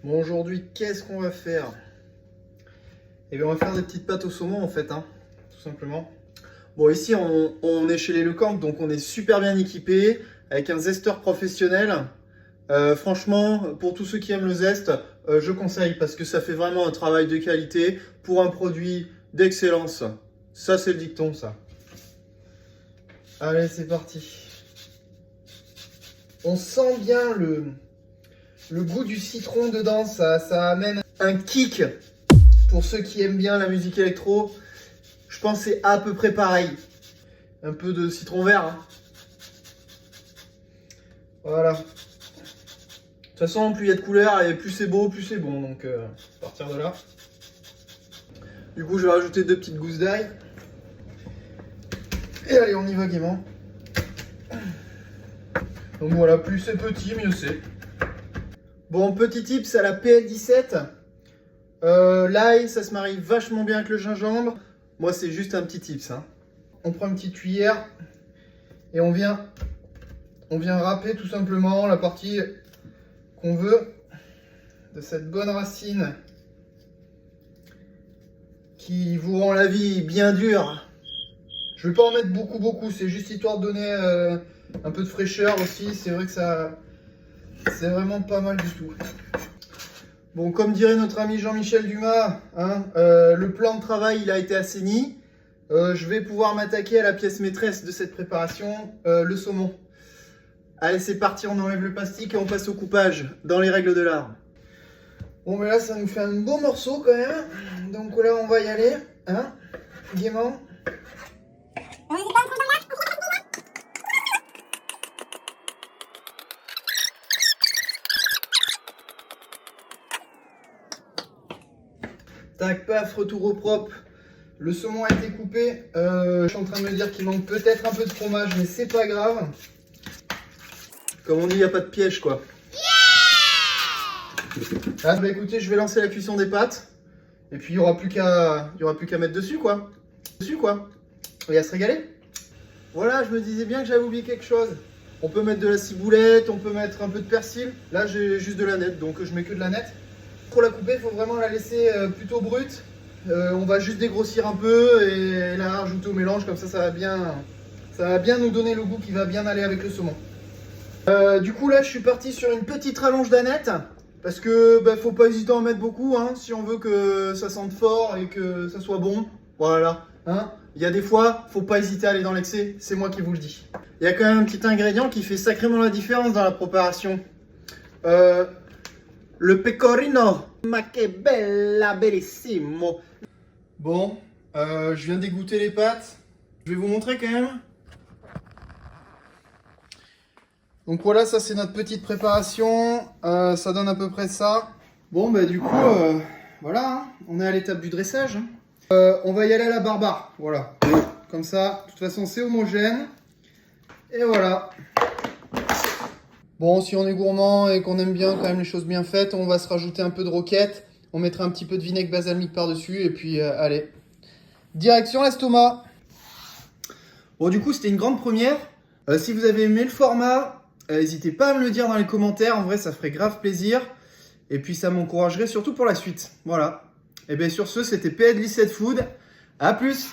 Bon, aujourd'hui, qu'est-ce qu'on va faire? Eh bien, on va faire des petites pâtes au saumon, en fait, hein, tout simplement. Bon, ici, on est chez les Lecamp, donc on est super bien équipé, avec un zesteur professionnel. Franchement, pour tous ceux qui aiment le zeste, je conseille, parce que ça fait vraiment un travail de qualité pour un produit d'excellence. Ça, c'est le dicton, ça. Allez, c'est parti. On sent bien le goût du citron dedans, ça amène un kick. Pour ceux qui aiment bien la musique électro, je pense que c'est à peu près pareil. Un peu de citron vert. Hein. Voilà. De toute façon, plus il y a de couleurs et plus c'est beau, plus c'est bon. Donc, à partir de là. Du coup, je vais rajouter 2 petites gousses d'ail. Et allez, on y va gaiement. Donc voilà, plus c'est petit, mieux c'est. Bon, petit tips à la PL17. L'ail, ça se marie vachement bien avec le gingembre. Moi, c'est juste un petit tips. Hein. On prend une petite cuillère et on vient râper tout simplement la partie qu'on veut de cette bonne racine qui vous rend la vie bien dure. Je vais pas en mettre beaucoup, c'est juste histoire de donner un peu de fraîcheur aussi. C'est vrai que ça, c'est vraiment pas mal du tout. Bon, comme dirait notre ami Jean-Michel Dumas, hein, le plan de travail il a été assaini. Je vais pouvoir m'attaquer à la pièce maîtresse de cette préparation, le saumon. Allez, c'est parti, on enlève le plastique et on passe au coupage, dans les règles de l'art. Bon, mais là, ça nous fait un beau morceau quand même. Donc là, on va y aller, hein, gaiement. Tac, paf, retour au propre. Le saumon a été coupé. Je suis en train de me dire qu'il manque peut-être un peu de fromage, mais c'est pas grave. Comme on dit, il n'y a pas de piège, quoi. Ah, bah écoutez, je vais lancer la cuisson des pâtes. Et puis, il n'y aura plus qu'à mettre dessus, quoi. Et à se régaler. Voilà, je me disais bien que j'avais oublié quelque chose. On peut mettre de la ciboulette, on peut mettre un peu de persil. Là, j'ai juste de la nette, donc je mets que de la nette. Pour la couper, il faut vraiment la laisser plutôt brute. On va juste dégrossir un peu et la rajouter au mélange, comme ça va bien nous donner le goût qui va bien aller avec le saumon. Du coup là je suis parti sur une petite rallonge d'aneth parce que faut pas hésiter à en mettre beaucoup hein, si on veut que ça sente fort et que ça soit bon. Voilà, hein. Il y a des fois, faut pas hésiter à aller dans l'excès, c'est moi qui vous le dis. Il y a quand même un petit ingrédient qui fait sacrément la différence dans la préparation. Le pecorino. Ma che bella, bellissimo. Bon, je viens d'égoutter les pâtes. Je vais vous montrer quand même. Donc voilà, ça c'est notre petite préparation. Ça donne à peu près ça. Bon, du coup, voilà, hein, on est à l'étape du dressage. On va y aller à la barbare. Voilà. Comme ça, de toute façon, c'est homogène. Et voilà. Bon, si on est gourmand et qu'on aime bien quand même les choses bien faites, on va se rajouter un peu de roquette. On mettra un petit peu de vinaigre balsamique par-dessus. Et puis, allez. Direction l'estomac. Bon, du coup, c'était une grande première. Si vous avez aimé le format, n'hésitez pas à me le dire dans les commentaires. En vrai, ça ferait grave plaisir. Et puis, ça m'encouragerait surtout pour la suite. Voilà. Et bien, sur ce, c'était PL17 Food. À plus!